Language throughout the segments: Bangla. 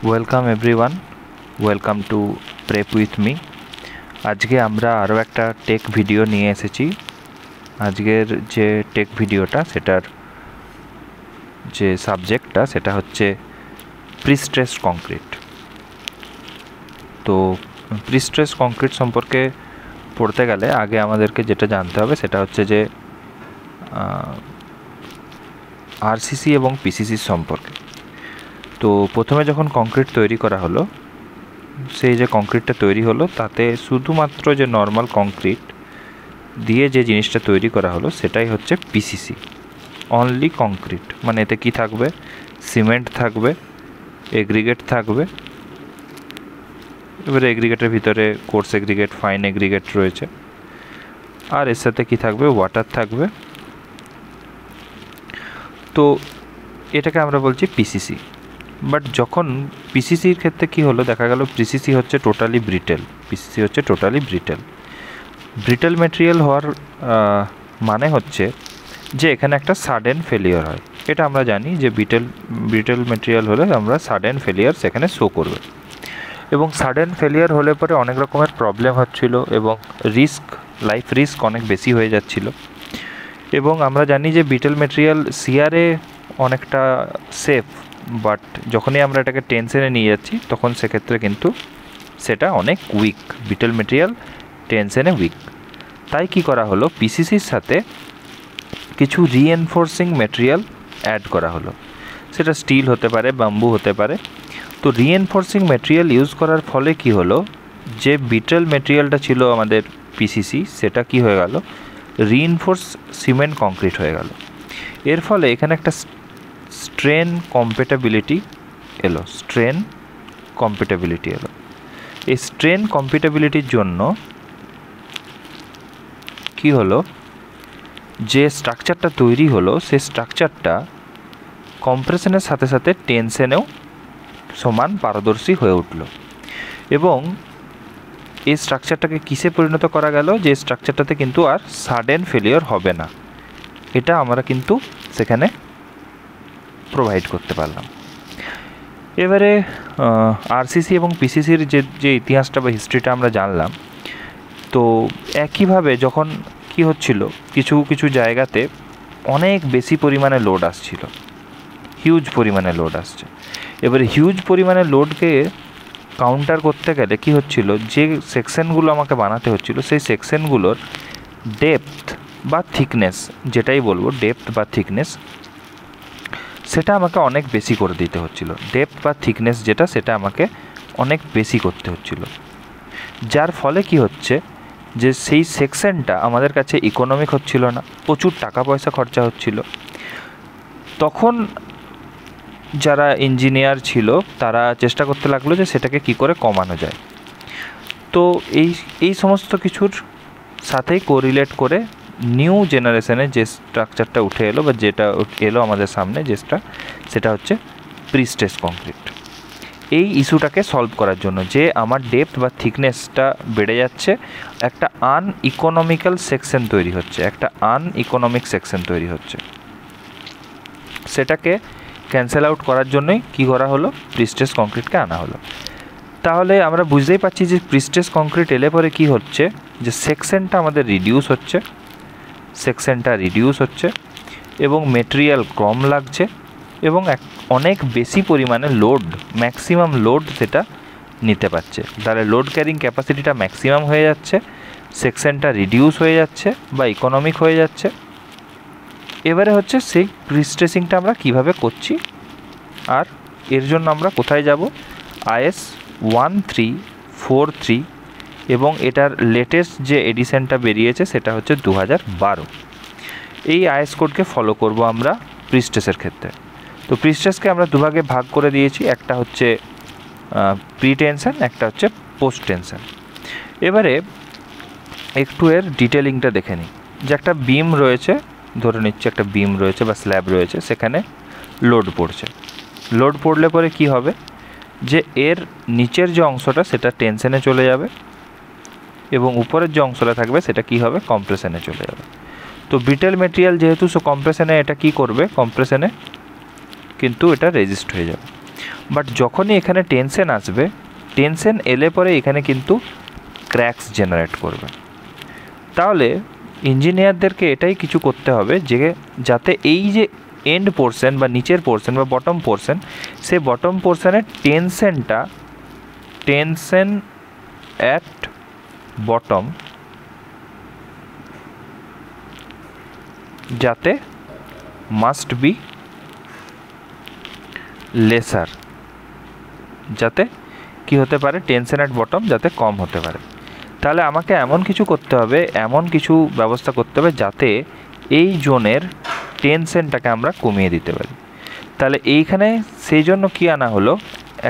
Welcome everyone, welcome to prep with me. আজকে আমরা আরও একটা টেক ভিডিও নিয়ে এসেছি। আজকের যে টেক ভিডিওটা সেটার যে সাবজেক্টটা সেটা হচ্ছে প্রিস্ট্রেসড কংক্রিট। তো প্রিস্ট্রেসড কংক্রিট সম্পর্কে পড়তে গেলে আগে আমাদেরকে যেটা জানতে হবে সেটা হচ্ছে যে আরসিসি এবং পিসিসি সম্পর্কে। তো প্রথমে যখন কংক্রিট তৈরি করা হলো, সেই যে কংক্রিটটা তৈরি হলো তাতে শুধুমাত্র যে নর্মাল কংক্রিট দিয়ে যে জিনিসটা তৈরি করা হলো সেটাই হচ্ছে পিসিসি, অনলি কংক্রিট। মানে এতে কি থাকবে? সিমেন্ট থাকবে, এগ্রিগেট থাকবে। এবারে এগ্রিগেটের ভিতরে কোর্স এগ্রিগেট, ফাইন এগ্রিগেট রয়েছে, আর এর সাথে কি থাকবে? ওয়াটার থাকবে। তো এটাকে আমরা বলছি পিসিসি। বাট যখন পিসিসির ক্ষেত্রে কি হলো, দেখা গেল পিসিসি হচ্ছে টোটালি ব্রিটেল। পিসিসি হচ্ছে টোটালি ব্রিটেল। ব্রিটেল ম্যাটেরিয়াল হওয়ার মানে হচ্ছে যে এখানে একটা সাডেন ফেলিয়ার হয়। এটা আমরা জানি যে ব্রিটেল ম্যাটেরিয়াল হলে আমরা সাডেন ফেলিয়ার সেখানে শো করবে, এবং সাডেন ফেলিয়ার হলে পরে অনেক রকমের প্রবলেম হচ্ছিল এবং লাইফ রিস্ক অনেক বেশি হয়ে যাচ্ছিল। এবং আমরা জানি যে ব্রিটেল ম্যাটেরিয়াল সিআরে অনেকটা সেফ, বাট যখনই আমরা এটাকে টেনশনে নিয়ে যাচ্ছি তখন সেক্ষেত্রে কিন্তু সেটা অনেক উইক। ব্রিটেল ম্যাটেরিয়াল টেনশনে উইক। তাই কি করা হলো, পিসিসির সাথে কিছু রিএনফোর্সিং ম্যাটেরিয়াল অ্যাড করা হলো। সেটা স্টিল হতে পারে, বাম্বু হতে পারে। তো রিএনফোর্সিং ম্যাটেরিয়াল ইউজ করার ফলে কি হলো, যে ব্রিটেল ম্যাটেরিয়ালটা ছিল আমাদের পিসিসি, সেটা কি হয়ে গেল? রিইনফোর্স সিমেন্ট কংক্রিট হয়ে গেল। এর ফলে এখানে একটা স্ট্রেন কম্প্যাটিবিলিটি এলো। এই স্ট্রেন কম্প্যাটিবিলিটির জন্য কি হলো, যে স্ট্রাকচারটা তৈরি হলো সেই স্ট্রাকচারটা কম্প্রেশনের সাথে সাথে টেনশনেও সমান পারদর্শী হয়ে উঠল। এবং এই স্ট্রাকচারটাকে কিসে পরিণত করা গেল, যে স্ট্রাকচারটাতে কিন্তু আর সাডেন ফেলিয়ার হবে না। এটা আমরা কিন্তু সেখানে প্রোভাইড করতে পারলাম। এবারে আরসিসি এবং পিসিসির যে ইতিহাসটা বা হিস্ট্রিটা আমরা জানলাম। তো একইভাবে যখন কি হচ্ছিল, কিছু কিছু জায়গাতে অনেক বেশি পরিমাণে লোড আসছিল, হিউজ পরিমাণে লোড আসছে। এবারে হিউজ পরিমাণে লোডকে কাউন্টার করতে গেলে কি হচ্ছিল, যে সেকশনগুলো আমাকে বানাতে হচ্ছিল সেই সেকশনগুলোর ডেপথ বা থিকনেস, যেটাই বলবো ডেপথ বা থিকনেস, সেটা আমাকে অনেক বেশি করে দিতে হচ্ছিল। ডেপথ বা থিকনেস যেটা, সেটা আমাকে অনেক বেশি করতে হচ্ছিল। যার ফলে কি হচ্ছে, যে সেই সেকশনটা আমাদের কাছে ইকোনমিক হচ্ছিল না, প্রচুর টাকা পয়সা খরচা হচ্ছিল। তখন যারা ইঞ্জিনিয়ার ছিল তারা চেষ্টা করতে লাগলো যে সেটাকে কি করে কমানো যায়। তো এই সমস্ত কিছুর সাথেই কোরিলেট করে নিউ জেনারেশনে যে স্ট্রাকচারটা উঠে এলো বা যেটা এলো আমাদের সামনে, সেটা হচ্ছে প্রিস্ট্রেসড কংক্রিট। এই ইস্যুটাকে সলভ করার জন্য, যে আমার ডেপথ বা থিকনেসটা বেড়ে যাচ্ছে, একটা আনইকোনমিক্যাল সেকশন তৈরি হচ্ছে, সেটাকে ক্যান্সেল আউট করার জন্যই কী করা হলো, প্রিস্ট্রেসড কংক্রিটকে আনা হলো। তাহলে আমরা বুঝতেই পারছি যে প্রিস্ট্রেসড কংক্রিট এলে পরে কী হচ্ছে, যে সেকশনটা আমাদের রিডিউস হচ্ছে এবং মেটেরিয়াল কম লাগছে এবং অনেক বেশি পরিমাণে লোড, ম্যাক্সিমাম লোড সেটা নিতে পারছে। তাহলে লোড ক্যারিং ক্যাপাসিটিটা ম্যাক্সিমাম হয়ে যাচ্ছে, সেকশনটা রিডিউস হয়ে যাচ্ছে বা ইকোনমিক হয়ে যাচ্ছে। এবারে হচ্ছে সেই প্রিস্ট্রেসিংটা আমরা কিভাবে করছি, আর এর জন্য আমরা কোথায় যাব? IS 1343 এবং এটার লেটেস্ট যে এডিশনটা বেরিয়েছে সেটা হচ্ছে 2012। এই IS কোডকে ফলো করব আমরা প্রিস্ট্রেসের ক্ষেত্রে। তো প্রিস্ট্রেসকে আমরা দুভাগে ভাগ করে দিয়েছি, একটা হচ্ছে প্রি টেনশন, একটা হচ্ছে পোস্ট টেনশন। এবারে একটু এর ডিটেলিংটা দেখে নিই। যে একটা বিম রয়েছে, ধরে নিচ্ছি একটা বিম রয়েছে বা স্ল্যাব রয়েছে, সেখানে লোড পড়লে পরে কি হবে, যে এর নিচের যে অংশটা সেটা টেনশনে চলে যাবে এবং উপরের যে অংশটা থাকবে সেটা কি হবে, কম্প্রেশনে চলে যাবে। তো ব্রিটেল ম্যাটেরিয়াল যেহেতু কম্প্রেশনে এটা কি করবে, কম্প্রেশনে কিন্তু এটা রেজিস্ট হয়ে যাবে। বাট যখনই এখানে টেনশন আসবে, টেনশন এলে পরে এখানে কিন্তু ক্র্যাকস জেনারেট করবে। তাহলে ইঞ্জিনিয়ারদেরকে এটাই কিছু করতে হবে যে যাতে এই যে এন্ড পোর্শন বা নিচের পোর্শন বা বটম পোর্শন, সে বটম পোর্শনের টেনশন অ্যাট বটম যাতে মাস্ট বি লেসার, যাতে কি হতে পারে, টেনশন অ্যাট বটম যাতে কম হতে পারে। তাহলে আমাকে এমন কিছু করতে হবে, এমন কিছু ব্যবস্থা করতে হবে যাতে এই জোনের টেনশনটাকে আমরা কমিয়ে দিতে পারি। তাহলে এইখানে সেই জন্য কী আনা হলো,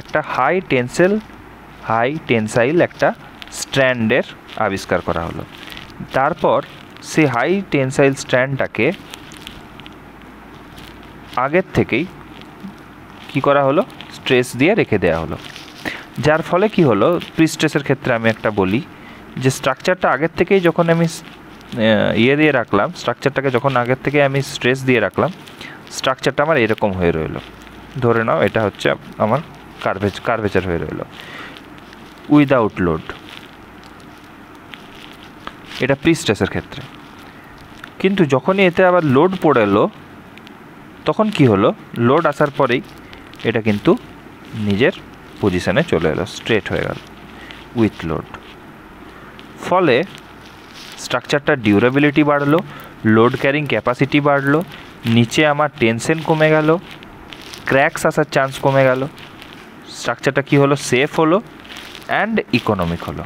একটা হাই টেনসাইল একটা স্ট্র্যান্ডের আবিষ্কার করা হলো। তারপর সেই হাই টেনসাইল স্ট্র্যান্ডটাকে আগের থেকেই কি করা হলো, স্ট্রেস দিয়ে রেখে দেওয়া হলো। যার ফলে কি হলো, প্রিস্ট্রেসের ক্ষেত্রে আমি একটা বলি যে স্ট্রাকচারটা আগের থেকেই যখন আমি দিয়ে রাখলাম, স্ট্রাকচারটাকে যখন আগের থেকে আমি স্ট্রেস দিয়ে রাখলাম, স্ট্রাকচারটা আমার এরকম হয়ে রইল। ধরে নাও এটা হচ্ছে আমার কার্ভেচার হয়ে রইল উইদাউট লোড, এটা প্রিস্ট্রেসের ক্ষেত্রে। কিন্তু যখনই এতে আবার লোড পড়ে এলো, তখন কি হলো, লোড আসার পরেই এটা কিন্তু নিজের পজিশনে চলে এলো, স্ট্রেট হয়ে গেল উইথ লোড। ফলে স্ট্রাকচারটার ডিউরেবিলিটি বাড়লো, লোড ক্যারিং ক্যাপাসিটি বাড়লো, নিচে আমার টেনশন কমে গেল, ক্র্যাকস আসার চান্স কমে গেল, স্ট্রাকচারটা কি হলো, সেফ হলো অ্যান্ড ইকোনমিক হলো।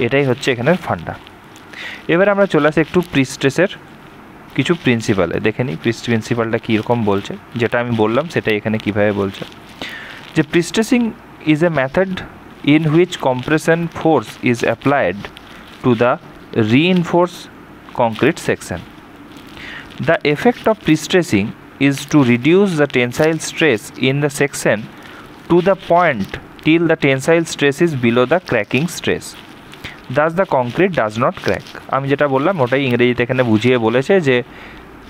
এটাই হচ্ছে এখানের ফান্ডা। এবার আমরা চলে আসি একটু প্রিস্ট্রেসের কিছু প্রিন্সিপালে, দেখে নিই প্রিন্সিপালটা কীরকম বলছে। যেটা আমি বললাম সেটাই এখানে কীভাবে বলছে, যে prestressing is a method in which compression force is applied to the reinforced concrete section. The effect of pre-stressing is to reduce the tensile stress in the section to the point till the tensile stress is below the cracking stress. Thus the concrete does not crack. আমি যেটা বললাম ওটাই ইংরেজিতে এখানে বুঝিয়ে বলেছে যে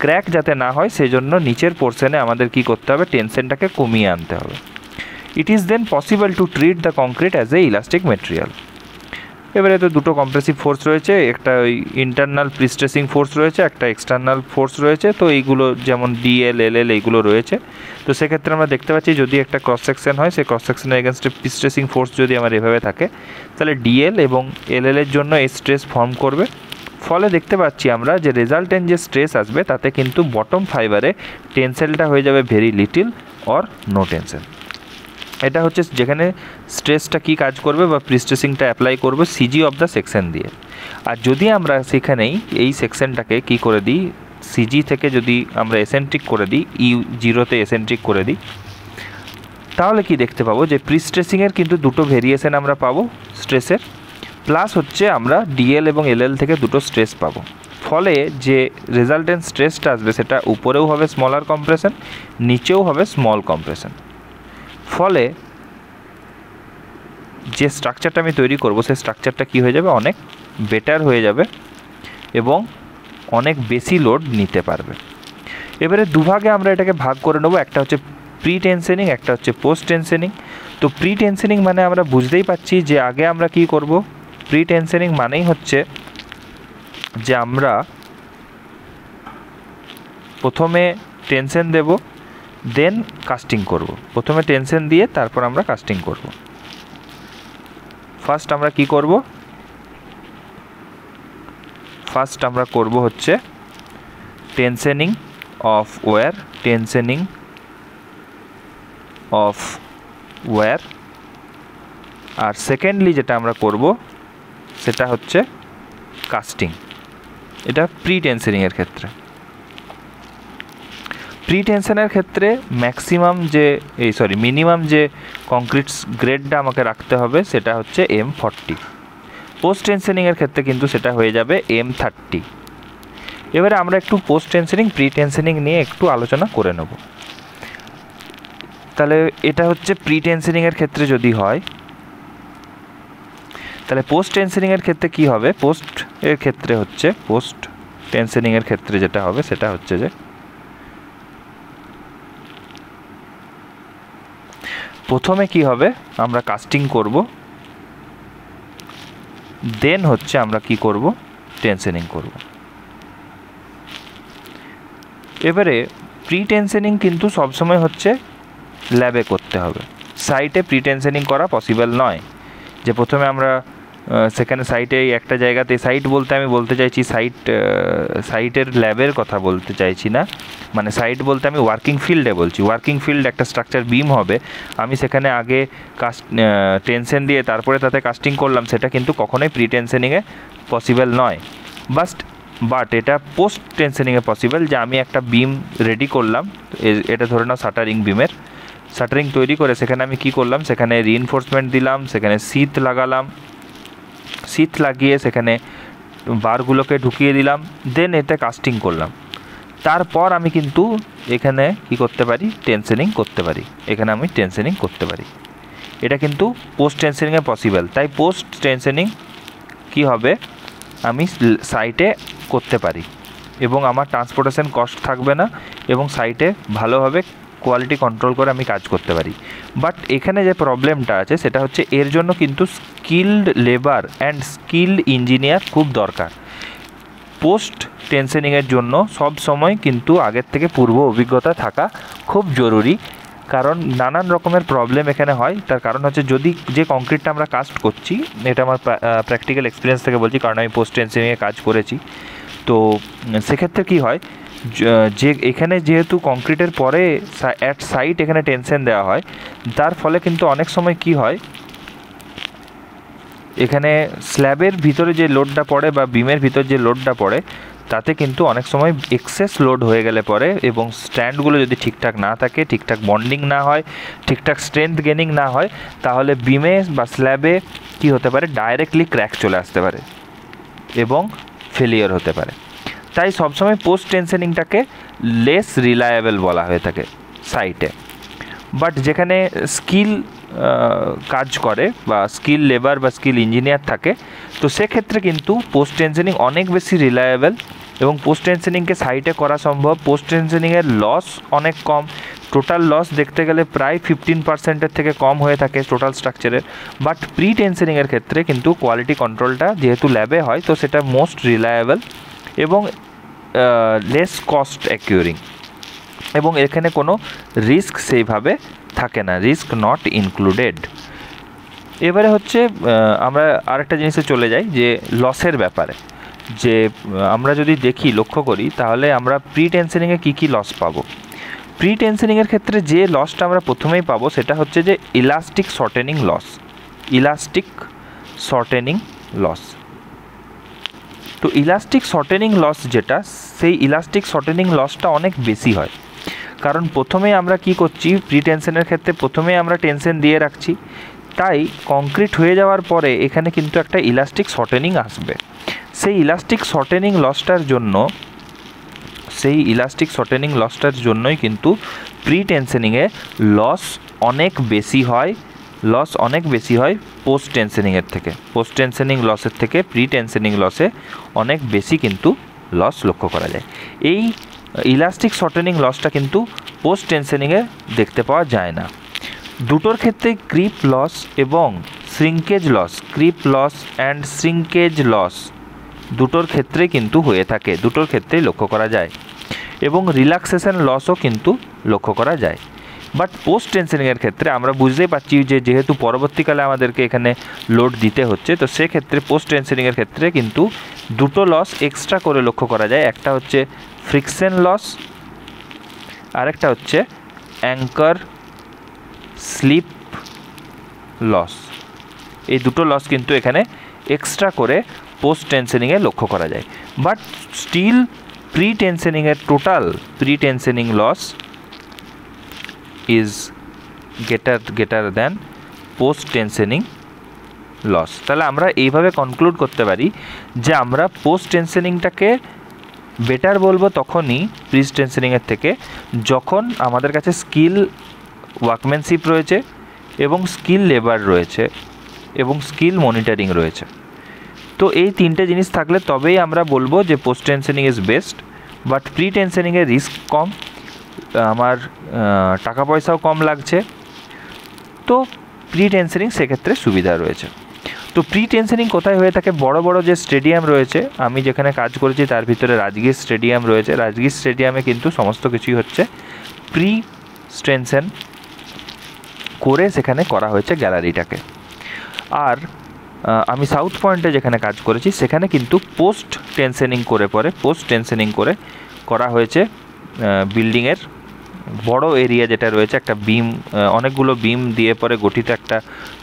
ক্র্যাক যাতে না হয় সেজন্য নিচের পোর্শনে আমাদের কি করতে হবে, টেনশনটাকে কমিয়ে আনতে হবে। It is then possible to treat the concrete as a elastic material. এবারে তো দুটো কম্প্রেসিভ ফোর্স রয়েছে, একটা ওই ইন্টারনাল প্রিস্ট্রেসিং ফোর্স রয়েছে, একটা এক্সটার্নাল ফোর্স রয়েছে। তো এইগুলো যেমন ডিএল এলএল এইগুলো রয়েছে। তো সেক্ষেত্রে আমরা দেখতে পাচ্ছি যদি একটা ক্রস সেকশন হয়, সেই ক্রস সেকশনের এগেনস্টে প্রিস্ট্রেসিং ফোর্স যদি আমার এভাবে থাকে, তাহলে ডিএল এবং এলএলের জন্য এই স্ট্রেস ফর্ম করবে। ফলে দেখতে পাচ্ছি আমরা যে রেজাল্টেন্ট যে স্ট্রেস আসবে তাতে কিন্তু বটম ফাইবারে টেনসেলটা হয়ে যাবে very little or no tension. এটা হচ্ছে যেখানে স্ট্রেসটা কি কাজ করবে বা প্রিস্ট্রেসিংটা অ্যাপ্লাই করবে সিজি অফ দ্য সেকশন দিয়ে। আর যদি আমরা সেখানেই এই সেকশনটাকে কি করে দিই, সিজি থেকে যদি আমরা এসেন্ট্রিক করে দিই, জিরোতে এসেন্ট্রিক করে দিই, তাহলে কি দেখতে পাবো যে প্রিস্ট্রেসিংয়ের কিন্তু দুটো ভেরিয়েশন আমরা পাবো স্ট্রেসের, প্লাস হচ্ছে আমরা ডিএল এবং এলএল থেকে দুটো স্ট্রেস পাবো। ফলে যে রেজাল্টেন্ট স্ট্রেসটা আসবে সেটা উপরেও হবে স্মলার কম্প্রেশন, নিচেও হবে স্মল কম্প্রেশন। ফলে যে স্ট্রাকচারটা আমি তৈরি করব সেই স্ট্রাকচারটা কী হয়ে যাবে, অনেক বেটার হয়ে যাবে এবং অনেক বেশি লোড নিতে পারবে। এবারে দুভাগে আমরা এটাকে ভাগ করে নেব, একটা হচ্ছে প্রি টেনশনিং, একটা হচ্ছে পোস্ট টেনশনিং। তো প্রি টেনশনিং মানে আমরা বুঝতেই পাচ্ছি যে আগে আমরা কি করব, প্রি টেনশনিং মানেই হচ্ছে যে আমরা প্রথমে টেনশন দেব, দেন কাস্টিং করব। প্রথমে টেনশন দিয়ে তারপর আমরা কাস্টিং করব। ফার্স্ট আমরা কি করব, ফার্স্ট আমরা করব হচ্ছে tensioning of wire, tensioning of wire. আর সেকেন্ডলি যেটা আমরা করব সেটা হচ্ছে কাস্টিং। এটা প্রি টেনশনিংয়ের ক্ষেত্রে। প্রি টেনশনের ক্ষেত্রে ম্যাক্সিমাম যে মিনিমাম যে কংক্রিট গ্রেডটা আমাকে রাখতে হবে সেটা হচ্ছে M40। পোস্ট টেনশনিংয়ের ক্ষেত্রে কিন্তু সেটা হয়ে যাবে M30। এবারে আমরা একটু পোস্ট টেনশনিং প্রি টেনশনিং নিয়ে একটু আলোচনা করে নেব। তাহলে এটা হচ্ছে প্রি টেনশনিংয়ের ক্ষেত্রে যদি হয়, তাহলে পোস্ট টেনশনিংয়ের ক্ষেত্রে কি হবে, পোস্ট টেনশনিংয়ের ক্ষেত্রে যেটা হবে সেটা হচ্ছে যে প্রথমে কি হবে, আমরা কাস্টিং করব, দেন হচ্ছে আমরা কি করব, টেনশনিং করব। এবারে প্রি টেনশনিং কিন্তু সবসময় হচ্ছে ল্যাবে করতে হবে, সাইটে প্রি টেনশনিং করা পসিবল নয়। যে প্রথমে আমরা সেখানে সাইটে একটা জায়গাতে, সাইট বলতে আমি বলতে চাইছি সাইটের ল্যাবের কথা বলতে চাইছি না, মানে সাইট বলতে আমি ওয়ার্কিং ফিল্ডে বলছি। ওয়ার্কিং ফিল্ড একটা স্ট্রাকচার বিম হবে, আমি সেখানে আগে টেনশন দিয়ে তারপরে তাতে কাস্টিং করলাম, সেটা কিন্তু কখনোই প্রি টেনশনিংয়ে পসিবল নয়। বাট এটা পোস্ট টেনশনিংয়ে পসিবল, যে আমি একটা বিম রেডি করলাম, এটা ধরে নাও শাটারিং বিমের, শাটারিং তৈরি করে সেখানে আমি কি করলাম, সেখানে রিইনফোর্সমেন্ট দিলাম, সেখানে শীত লাগালাম, শীত লাগিয়ে সেখানে বারগুলোকে ঢুকিয়ে দিলাম, দেন এতে কাস্টিং করলাম। তারপর আমি কিন্তু এখানে কি করতে পারি, টেনশনিং করতে পারি, এখানে আমি টেনশনিং করতে পারি। এটা কিন্তু পোস্ট টেনশনিংয়ে পসিবল। তাই পোস্ট টেনশনিং কি হবে, আমি সাইটে করতে পারি এবং আমার ট্রান্সপোর্টেশন কস্ট থাকবে না এবং সাইটে ভালোভাবে কোয়ালিটি কন্ট্রোল করে আমি কাজ করতে পারি। বাট এখানে যে প্রবলেমটা আছে সেটা হচ্ছে এর জন্য কিন্তু skilled labour and skilled engineer খুব দরকার। পোস্ট টেনশনিংয়ের জন্য সব সময় কিন্তু আগের থেকে পূর্ব অভিজ্ঞতা থাকা খুব জরুরি, কারণ নানান রকমের প্রবলেম এখানে হয়। তার কারণ হচ্ছে যদি যে কংক্রিটটা আমরা কাস্ট করছি, এটা আমার প্র্যাকটিক্যাল এক্সপিরিয়েন্স থেকে বলছি, কারণ আমি পোস্ট টেনশনিংয়ে কাজ করেছি। তো সেক্ষেত্রে কি হয়, যে এখানে যেহেতু কংক্রিটের পরে অ্যাট সাইট এখানে টেনশন দেওয়া হয়, তার ফলে কিন্তু অনেক সময় কি হয়, এখানে স্ল্যাবের ভিতরে যে লোডটা পড়ে বা বিমের ভিতর যে লোডটা পড়ে, তাতে কিন্তু অনেক সময় এক্সেস লোড হয়ে গেলে পরে এবং স্ট্যান্ডগুলো যদি ঠিকঠাক না থাকে, ঠিকঠাক বন্ডিং না হয়, ঠিকঠাক স্ট্রেংথ গেনিং না হয়, তাহলে বিমে বা স্ল্যাবে কি হতে পারে, ডাইরেক্টলি ক্র্যাক চলে আসতে পারে এবং ফেলিয়ার হতে পারে। তাই সবসময় পোস্ট টেনশনিংটাকে লেস রিলায়েবল বলা হয়ে থাকে সাইটে। বাট যেখানে স্কিল কাজ করে বা স্কিল লেবার বা স্কিল ইঞ্জিনিয়ার থাকে, তো সেক্ষেত্রে কিন্তু পোস্ট টেনশনিং অনেক বেশি রিলায়েবল এবং পোস্ট টেনশনিংকে সাইটে করা সম্ভব। পোস্ট টেনশনিংয়ের লস অনেক কম, টোটাল লস দেখতে গেলে প্রায় 15% থেকে কম হয়ে থাকে টোটাল স্ট্রাকচারের। বাট প্রি টেনশনিংয়ের ক্ষেত্রে কিন্তু কোয়ালিটি কন্ট্রোলটা যেহেতু ল্যাবে হয়, তো সেটা মোস্ট রিলায়েবল এবং লেস কস্ট অ্যাকিউরিং, এবং এখানে কোনো রিস্ক সেইভাবে থাকে না, রিস্ক নট ইনক্লুডেড। এবারে হচ্ছে আমরা আরেকটা জিনিসে চলে যাই, যে লসের ব্যাপারে। যে আমরা যদি দেখি, লক্ষ্য করি, তাহলে আমরা প্রি টেনশনিংয়ে কী কী লস পাবো। প্রি টেনশনিংয়ের ক্ষেত্রে যে লসটা আমরা প্রথমেই পাবো সেটা হচ্ছে যে elastic shortening loss. Elastic shortening loss, তো ইলাস্টিক শর্টেনিং লস যেটা, সেই ইলাস্টিক শর্টেনিং লসটা অনেক বেশি হয়। কারণ প্রথমে আমরা কি করছি, প্রি টেনশনের ক্ষেত্রে প্রথমে আমরা টেনশন দিয়ে রাখছি, তাই কংক্রিট হয়ে যাওয়ার পরে এখানে কিন্তু একটা ইলাস্টিক শর্টেনিং আসবে। সেই ইলাস্টিক শর্টেনিং লসটার জন্যই কিন্তু প্রি টেনশনিংয়ে লস অনেক বেশি হয় পোস্ট টেনশনিংয়ের থেকে। পোস্ট টেনশনিং লসের থেকে প্রি টেনশনিং লসে অনেক বেশি কিন্তু লস লক্ষ্য করা যায়। এই ইলাস্টিক শর্টেনিং লসটা কিন্তু পোস্ট টেনশনিংয়ে দেখতে পাওয়া যায় না। দুটোর ক্ষেত্রে ক্রিপ লস এবং shrinkage loss, creep loss and shrinkage loss দুটোর ক্ষেত্রে কিন্তু হয়ে থাকে, দুটোর ক্ষেত্রেই লক্ষ্য করা যায় এবং রিল্যাক্সেশন লসও কিন্তু লক্ষ্য করা যায়। বাট পোস্ট টেনশনিংয়ের ক্ষেত্রে আমরা বুঝতেই পারছি যে যেহেতু পরবর্তীকালে আমাদেরকে এখানে লোড দিতে হচ্ছে, তো সেক্ষেত্রে পোস্ট টেনশনিংয়ের ক্ষেত্রে কিন্তু দুটো লস এক্সট্রা করে লক্ষ্য করা যায়। একটা হচ্ছে ফ্রিকশন লস, আরেকটা হচ্ছে অ্যাঙ্কার স্লিপ লস। এই দুটো লস কিন্তু এখানে এক্সট্রা করে পোস্ট টেনশনিংয়ে লক্ষ্য করা যায়। বাট স্টিল প্রি টেনশনিংয়ের total pre tensioning loss is greater than post tensioning loss. তাহলে আমরা এইভাবে কনক্লুড করতে পারি যে আমরা পোস্ট টেনশনিংটাকে বেটার বলবো তখনই প্রি টেনশনিংয়ের থেকে, যখন আমাদের কাছে স্কিল ওয়ার্কম্যানশিপ রয়েছে এবং স্কিল লেবার রয়েছে এবং স্কিল মনিটরিং রয়েছে। তো এই তিনটে জিনিস থাকলে তবেই আমরা বলবো যে post tensioning is best. But pre টেনশনিংয়ের রিস্ক কম, আমার টাকা পয়সাও কম লাগছে, তো প্রি টেনশনিং সেক্ষেত্রে সুবিধা রয়েছে। তো প্রি টেনশনিং কোথায় হয়ে থাকে? বড় বড় যে স্টেডিয়াম রয়েছে, আমি যেখানে কাজ করেছি তার ভিতরে রাজগীর স্টেডিয়াম রয়েছে। রাজগীর স্টেডিয়ামে কিন্তু সমস্ত কিছুই হচ্ছে প্রি টেনশন করে সেখানে করা হয়েছে গ্যালারিটাকে। আর আমি সাউথ পয়েন্টে যেখানে কাজ করেছি সেখানে কিন্তু পোস্ট টেনশনিং করে করা হয়েছে বিল্ডিংয়ের বড় এরিয়া যেটা রয়েছে, একটা বিম, অনেকগুলো বিম দিয়ে পরে গঠিত একটা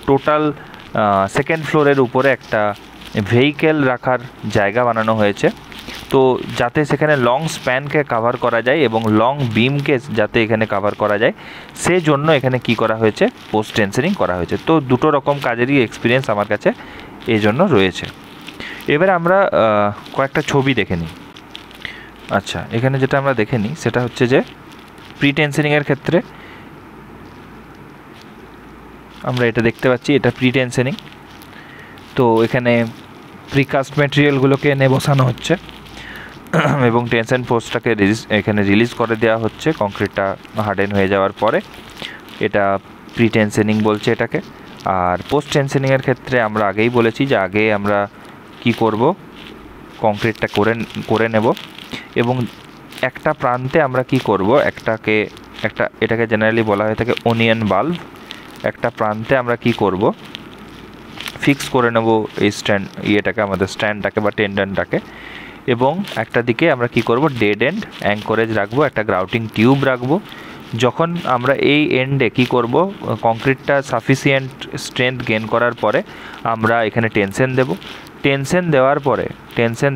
টোটাল সেকেন্ড ফ্লোরের উপরে একটা ভেহিকেল রাখার জায়গা বানানো হয়েছে। তো যাতে সেখানে লং স্প্যানকে কাভার করা যায় এবং লং বিমকে যাতে এখানে কাভার করা যায়, সেজন্য এখানে কি করা হয়েছে? পোস্ট টেনশনিং করা হয়েছে। তো দুটো রকম কাজেরই এক্সপিরিয়েন্স আমার কাছে এই জন্য রয়েছে। এবারে আমরা কয়েকটা ছবি দেখে নিই। আচ্ছা, এখানে যেটা আমরা দেখে নিই সেটা হচ্ছে যে প্রি টেনশনিংয়ের ক্ষেত্রে আমরা এটা দেখতে পাচ্ছি, এটা প্রি টেনশনিং। তো এখানে প্রিকাস্ট ম্যাটেরিয়ালগুলোকে এনে বসানো হচ্ছে এবং টেনশন ফোর্সটাকে এখানে রিলিজ করে দেওয়া হচ্ছে কংক্রিটটা হার্ডেন হয়ে যাওয়ার পরে। এটা প্রি টেনশনিং বলছে এটাকে। আর পোস্ট টেনশনিংয়ের ক্ষেত্রে আমরা আগেই বলেছি যে আগে আমরা কি করব, কংক্রিটটা করে নেব এবং একটা প্রান্তে আমরা কি করব, এটাকে জেনারেলি বলা হয়ে থাকে অনিয়ন বাল্ব। একটা প্রান্তে আমরা কি করব, ফিক্স করে নেব এই আমাদের স্ট্যান্ডটাকে বা টেন্ডনটাকে, এবং একটা দিকে আমরা কি করব, ডেড এন্ড অ্যাঙ্করেজ রাখবো, একটা গ্রাউটিং টিউব রাখবো। যখন আমরা এই এন্ডে কি করব, কংক্রিটটা সাফিসিয়েন্ট স্ট্রেংথ গেইন করার পরে আমরা এখানে টেনশন দেব। টেনশন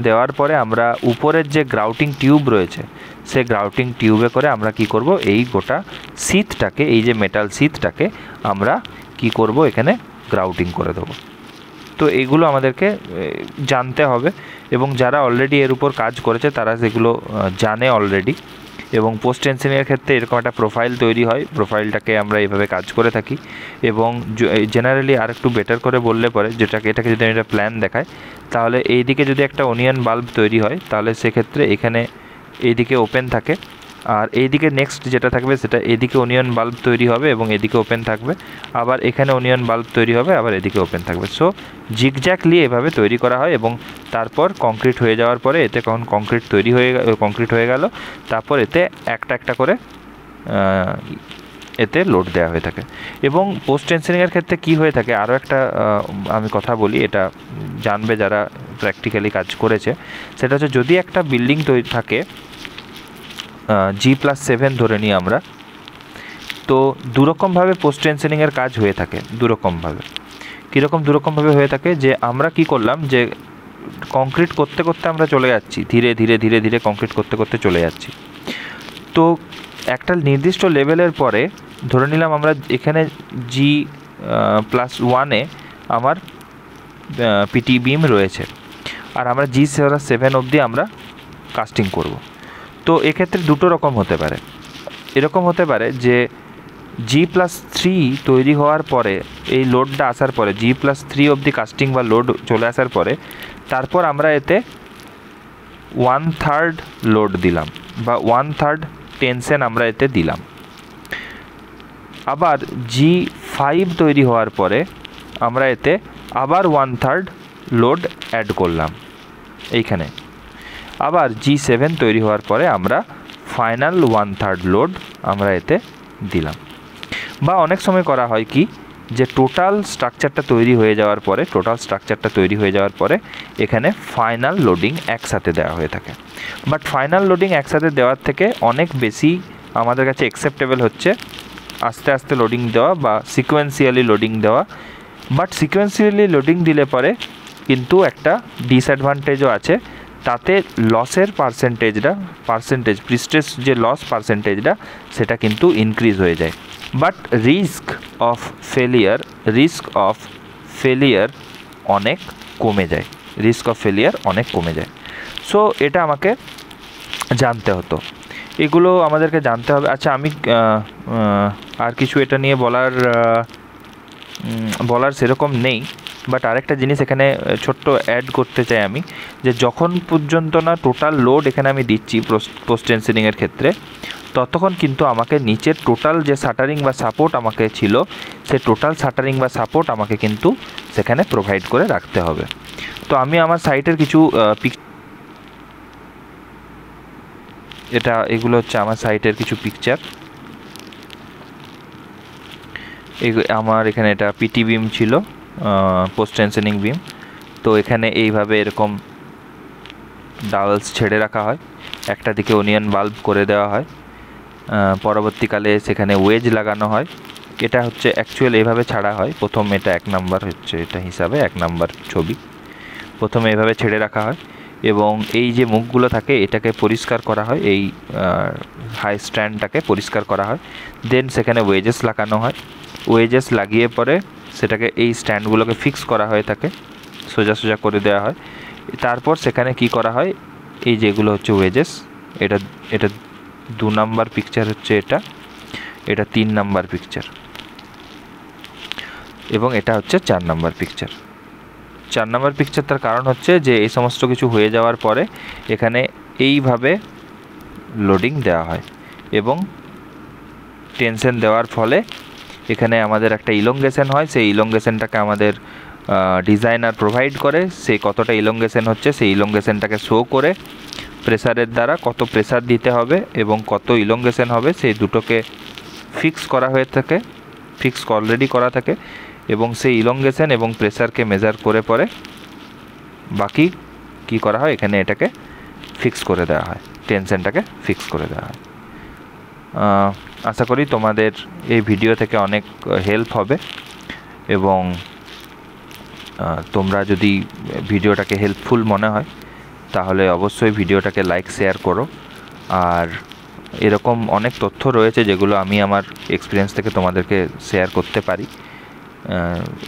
দেওয়ার পরে আমরা উপরের যে গ্রাউটিং টিউব রয়েছে সেই গ্রাউটিং টিউবে করে আমরা কি করব, এই গোটা সিথটাকে, এই যে মেটাল সিথটাকে আমরা কি করব, এখানে গ্রাউটিং করে দেবো। তো এইগুলো আমাদেরকে জানতে হবে এবং যারা অলরেডি এর উপর কাজ করেছে তারা সেগুলো জানে অলরেডি। এবং পোস্ট টেনশনিংয়ের ক্ষেত্রে এরকম একটা প্রোফাইল তৈরি হয়, প্রোফাইলটাকে আমরা এইভাবে কাজ করে থাকি। এবং জেনারেলি আর একটু বেটার করে বললে পরে এটাকে যদি আমি একটা প্ল্যান দেখাই, তাহলে এইদিকে যদি একটা অনিয়ন বাল্ব তৈরি হয় তাহলে সেক্ষেত্রে এখানে এইদিকে ওপেন থাকে, আর এইদিকে নেক্সট যেটা থাকবে সেটা এদিকে অনিয়ন বাল্ব তৈরি হবে এবং এদিকে ওপেন থাকবে, আবার এখানে অনিয়ন বাল্ব তৈরি হবে, আবার এদিকে ওপেন থাকবে। সো জিগজ্যাগলি এভাবে তৈরি করা হয় এবং তারপর কংক্রিট হয়ে যাওয়ার পরে এতে কখন কংক্রিট হয়ে গেল, তারপর এতে একটা করে এতে লোড দেওয়া হয়ে থাকে। এবং পোস্ট টেনশনিংয়ের ক্ষেত্রে কি হয়ে থাকে, আরও একটা আমি কথা বলি, এটা জানবে যারা প্র্যাকটিক্যালি কাজ করেছে, সেটা হচ্ছে যদি একটা বিল্ডিং তৈরি থাকে G+7 ধরে নিই আমরা, তো দুরকমভাবে পোস্ট টেনশনিংয়ের কাজ হয়ে থাকে। দুরকমভাবে হয়ে থাকে যে আমরা কি করলাম, যে কংক্রিট করতে করতে আমরা চলে যাচ্ছি, ধীরে ধীরে কংক্রিট করতে চলে যাচ্ছি। তো একটা নির্দিষ্ট লেভেলের পরে ধরে নিলাম আমরা এখানে G+1-এ আমার পিটি বিম রয়েছে, আর আমরা G+7 অবধি আমরা কাস্টিং করব। তো এক্ষেত্রে দুটো রকম হতে পারে। এরকম হতে পারে যে G+3 তৈরি হওয়ার পরে, এই লোডটা আসার পরে, G+3 অবধি কাস্টিং বা লোড চলে আসার পরে তারপর আমরা এতে 1/3 লোড দিলাম বা 1/3 টেনশন আমরা এতে দিলাম। আবার G5 তৈরি হওয়ার পরে আমরা এতে আবার 1/3 লোড অ্যাড করলাম এইখানে। আবার G7 তৈরি হওয়ার পরে আমরা ফাইনাল 1/3 লোড আমরা এতে দিলাম। বা অনেক সময় করা হয় কি, যে টোটাল স্ট্রাকচারটা তৈরি হয়ে যাওয়ার পরে এখানে ফাইনাল লোডিং একসাথে দেওয়া হয়ে থাকে। বাট ফাইনাল লোডিং একসাথে দেওয়ার থেকে অনেক বেশি আমাদের কাছে অ্যাকসেপ্টেবল হচ্ছে আস্তে আস্তে লোডিং দেওয়া বা সিকোয়েন্সিয়ালি লোডিং দেওয়া। বাট সিকোয়েন্সিয়ালি লোডিং দিলে পরে কিন্তু একটা ডিসঅ্যাডভান্টেজও আছে, তাতে লসের প্রিস্টেজ যে লস পার্সেন্টেজটা সেটা কিন্তু ইনক্রিজ হয়ে যায়। বাট রিস্ক অফ ফেলিয়ার অনেক কমে যায়। সো এটা আমাকে জানতে হতো, এগুলো আমাদেরকে জানতে হবে। আচ্ছা, আমি আর কিছু এটা নিয়ে বলার সেরকম নেই, বাট আরেকটা জিনিস এখানে ছোট্ট অ্যাড করতে চাই আমি, যে যখন পর্যন্ত না টোটাল লোড এখানে আমি দিচ্ছি পোস্ট টেনশনিংয়ের ক্ষেত্রে, ততক্ষণ কিন্তু আমাকে নিচের টোটাল যে শাটারিং বা সাপোর্ট আমাকে ছিল, সে টোটাল শাটারিং বা সাপোর্ট আমাকে কিন্তু সেখানে প্রোভাইড করে রাখতে হবে। তো আমি আমার সাইটের কিছু এগুলো হচ্ছে আমার সাইটের কিছু পিকচার। আমার এখানে এটা পিটি বিম ছিল, পোস্ট টেনশনিং বিম। তো এখানে এইভাবে এরকম ডাবলস ছেড়ে রাখা হয়, একটা দিকে ওনিয়ন বাল্ব করে দেওয়া হয়, পরবর্তীকালে সেখানে ওয়েজ লাগানো হয়। এটা হচ্ছে অ্যাকচুয়াল এভাবে ছাড়া হয়। প্রথম এটা 1 নাম্বার হচ্ছে, এটা হিসাবে 1 নাম্বার ছবি। প্রথমে এভাবে ছেড়ে রাখা হয় এবং এই যে মুখগুলো থাকে এটাকে পরিষ্কার করা হয়, এই হাই স্ট্যান্ডটাকে পরিষ্কার করা হয়। দেন সেখানে ওয়েজেস লাগানো হয়। ওয়েজেস লাগিয়ে পরে সেটাকে এই স্ট্যান্ডগুলোকে ফিক্স করা হয়ে থাকে, সোজা সোজা করে দেওয়া হয়। তারপর সেখানে কি করা হয়, এই যেগুলো হচ্ছে ওয়েজেস, এটা 2 নাম্বার পিকচার হচ্ছে, এটা 3 নাম্বার পিকচার এবং এটা হচ্ছে 4 নাম্বার পিকচার। 4 নাম্বার পিকচার তার কারণ হচ্ছে যে এই সমস্ত কিছু হয়ে যাওয়ার পরে এখানে এইভাবে লোডিং দেওয়া হয় এবং টেনশন দেওয়ার ফলে এখানে আমাদের একটা ইলংগেশন হয়। সেই ইলংগেশনটাকে আমাদের ডিজাইনার প্রোভাইড করে। সেই কতটা ইলংগেশন হচ্ছে সেই ইলংগেশনটাকে শো করে প্রেসারের দ্বারা কত প্রেসার দিতে হবে এবং কত ইলংগেশন হবে সেই দুটোকে ফিক্স করা হয়ে থাকে, ফিক্স অলরেডি করা থাকে এবং সেই ইলংগেশন এবং প্রেসারকে মেজার করে পরে বাকি কি করা হয়, এখানে এটাকে ফিক্স করে দেওয়া হয়, টেনশনটাকে ফিক্স করে দেওয়া হয়। আশা করি তোমাদের এই ভিডিও থেকে অনেক হেল্প হবে এবং তোমরা যদি ভিডিওটাকে হেল্পফুল মনে হয় তাহলে অবশ্যই ভিডিওটাকে লাইক শেয়ার করো। আর এরকম অনেক তথ্য রয়েছে যেগুলো আমি আমার এক্সপিরিয়েন্স থেকে তোমাদেরকে শেয়ার করতে পারি।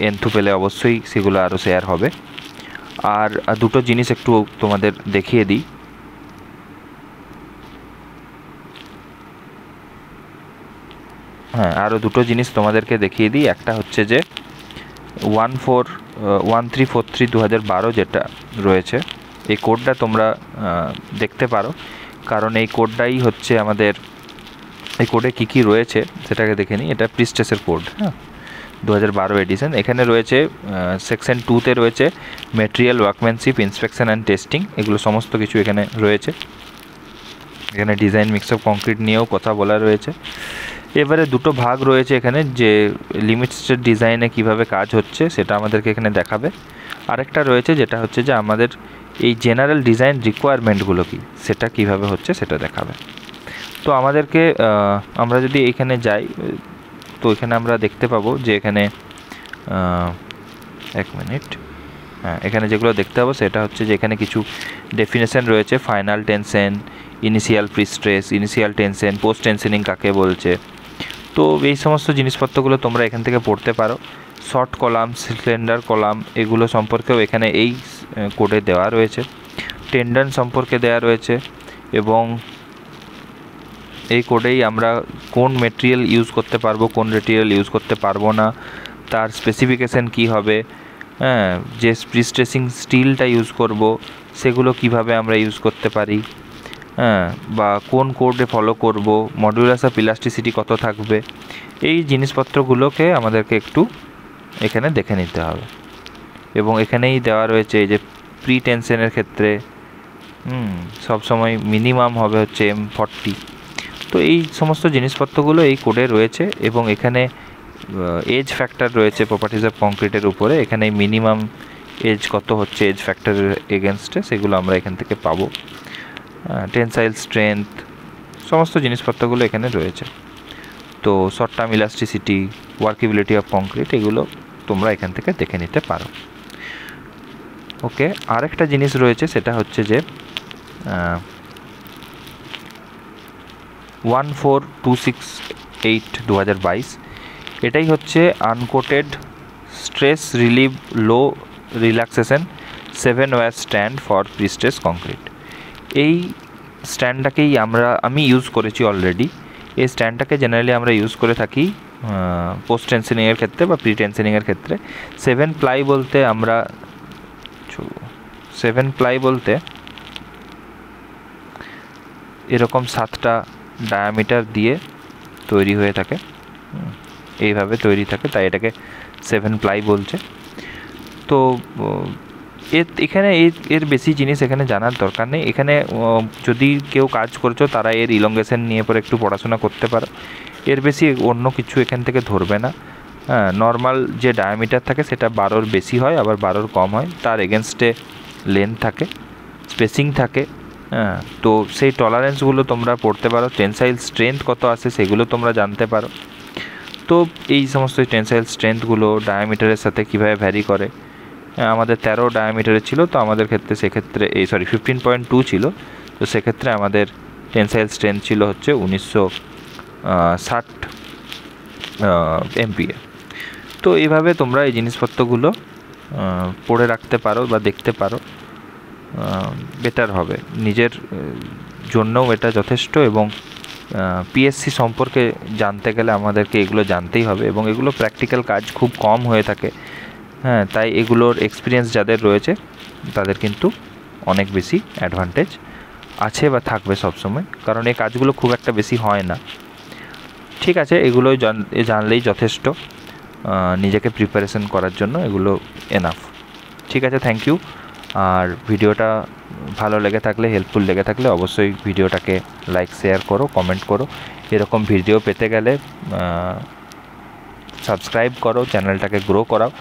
এন্থু পেলে অবশ্যই সেগুলো আরও শেয়ার হবে। আর দুটো জিনিস একটু তোমাদের দেখিয়ে দিই। হ্যাঁ, আরও দুটো জিনিস তোমাদেরকে দেখিয়ে দিই। একটা হচ্ছে যে 1343/2012 যেটা রয়েছে, এই কোডটা তোমরা দেখতে পারো, কারণ এই কোডটাই হচ্ছে আমাদের, এই কোডে কী কী রয়েছে সেটাকে দেখে নিই। এটা প্রিস্টেসের কোড, হ্যাঁ, 2012 এডিশন। এখানে রয়েছে সেকশন 2তে রয়েছে material workmanship inspection and testing, এগুলো সমস্ত কিছু এখানে রয়েছে। এখানে ডিজাইন মিক্স অফ কংক্রিট নিয়েও কথা বলা রয়েছে। এবারে দুটো ভাগ রয়েছে এখানে, যে লিমিট স্টেট ডিজাইনে কীভাবে কাজ হচ্ছে সেটা আমাদেরকে এখানে দেখাবে। আরেকটা রয়েছে যেটা হচ্ছে যে আমাদের এই জেনারেল ডিজাইন রিকোয়ারমেন্টগুলো কি সেটা কিভাবে হচ্ছে সেটা দেখাবে। তো আমাদেরকে আমরা যদি এখানে যাই তো এখানে আমরা দেখতে পাবো যে এখানে 1 মিনিট, হ্যাঁ, এখানে যেগুলো দেখতে পাবো সেটা হচ্ছে যে এখানে কিছু ডেফিনেশন রয়েছে, final tension, initial prestress, initial tension, post tensioning কাকে বলছে। তো এই সমস্ত জিনিসপত্রগুলো তোমরা এখান থেকে পড়তে পারো। শর্ট কলাম, সিলিন্ডার কলাম, এগুলো সম্পর্কেও এখানে এই কোডে দেওয়া রয়েছে। টেন্ডন সম্পর্কে দেওয়া রয়েছে এবং এই কোডেই আমরা কোন মেটেরিয়াল ইউজ করতে পারবো, কোন মেটেরিয়াল ইউজ করতে পারবো না, তার স্পেসিফিকেশান কী হবে, হ্যাঁ, যে প্রিস্ট্রেসিং স্টিলটা ইউজ করব সেগুলো কিভাবে আমরা ইউজ করতে পারি, হ্যাঁ, বা কোন কোডে ফলো করব, মডুলাস অফ ইলাস্টিসিটি কত থাকবে, এই জিনিসপত্রগুলোকে আমাদেরকে একটু এখানে দেখে নিতে হবে। এবং এখানেই দেওয়া রয়েছে এই যে প্রি টেনশনের ক্ষেত্রে সবসময় মিনিমাম হবে হচ্ছে M40। তো এই সমস্ত জিনিসপত্রগুলো এই কোডে রয়েছে এবং এখানে এজ ফ্যাক্টর রয়েছে প্রপার্টিজ অফ কংক্রিটের উপরে। এখানে মিনিমাম এজ কত হচ্ছে এজ ফ্যাক্টরের এগেনস্টে সেগুলো আমরা এখান থেকে পাবো। টেনসাইল স্ট্রেংথ, সমস্ত জিনিসপত্রগুলো এখানে রয়েছে। তো short term elasticity, workability of concrete, এগুলো তোমরা এখান থেকে দেখে নিতে পারো। ওকে, আরেকটা জিনিস রয়েছে সেটা হচ্ছে যে 14268/2022, এটাই হচ্ছে uncoated stress relieve low relaxation 7 wire strand for prestress concrete. এই স্ট্যান্ডটাকেই আমি ইউজ করেছি অলরেডি। এই স্ট্যান্ডটাকে জেনারেলি আমরা ইউজ করে থাকি পোস্ট টেনশনিংয়ের ক্ষেত্রে বা প্রি টেনশনিংয়ের ক্ষেত্রে। 7 প্লাই বলতে আমরা 7 প্লাই বলতে এরকম 7টা ডায়ামিটার দিয়ে তৈরি হয়ে থাকে, এইভাবে তৈরি থাকে, তাই এটাকে 7 প্লাই বলছে। তো এখানে এর বেশি জিনিস এখানে জানার দরকার নেই। এখানে যদি কেউ কাজ করছো তারা এর ইলঙ্গেশন নিয়ে পরে একটু পড়াশোনা করতে পারো, এর বেশি অন্য কিছু এখান থেকে ধরবে না। হ্যাঁ, নর্মাল যে ডায়ামিটার থাকে সেটা 12 বেশি হয়, আবার 12 কম হয়, তার এগেনস্টে লেন্থ থাকে, স্পেসিং থাকে। হ্যাঁ, তো সেই টলারেন্সগুলো তোমরা পড়তে পারো, টেনসাইল স্ট্রেংথ কত আসে সেগুলো তোমরা জানতে পারো। তো এই সমস্ত টেনসাইল স্ট্রেংথগুলো ডায়ামিটারের সাথে কীভাবে ভ্যারি করে। আমাদের 13 ডায়ামিটারের ছিল, তো আমাদের ক্ষেত্রে সেক্ষেত্রে 15.2 ছিল, তো সেক্ষেত্রে আমাদের টেনসাইল স্ট্রেংথ ছিল হচ্ছে 1960 MPa। তো এইভাবে তোমরা এই জিনিসপত্রগুলো পড়ে রাখতে পারো বা দেখতে পারো, বেটার হবে, নিজের জন্যও এটা যথেষ্ট। এবং পিএসসি সম্পর্কে জানতে গেলে আমাদেরকে এগুলো জানতেই হবে, এবং এগুলো প্র্যাকটিক্যাল কাজ খুব কম হয়ে থাকে। হ্যাঁ, তাই এগুলোর এক্সপিরিয়েন্স যাদের রয়েছে তাদের কিন্তু অনেক বেশি অ্যাডভান্টেজ আছে বা থাকবে সবসময়, কারণ এই কাজগুলো খুব একটা বেশি হয় না। ঠিক আছে, এগুলোই জানলেই যথেষ্ট নিজেকে প্রিপারেশন করার জন্য, এগুলো এনাফ। ঠিক আছে, থ্যাংক ইউ। আর ভিডিওটা ভালো লেগে থাকলে, হেল্পফুল লেগে থাকলে অবশ্যই ভিডিওটাকে লাইক, শেয়ার করো, কমেন্ট করো। এরকম ভিডিও পেতে গেলে সাবস্ক্রাইব করো, চ্যানেলটাকে গ্রো করাও,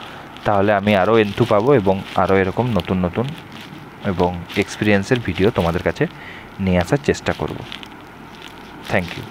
তাহলে আমি আরও এন্থু পাবো এবং আরও এরকম নতুন নতুন এবং এক্সপিরিয়েন্সের ভিডিও তোমাদের কাছে নিয়ে আসার চেষ্টা করব। Thank you.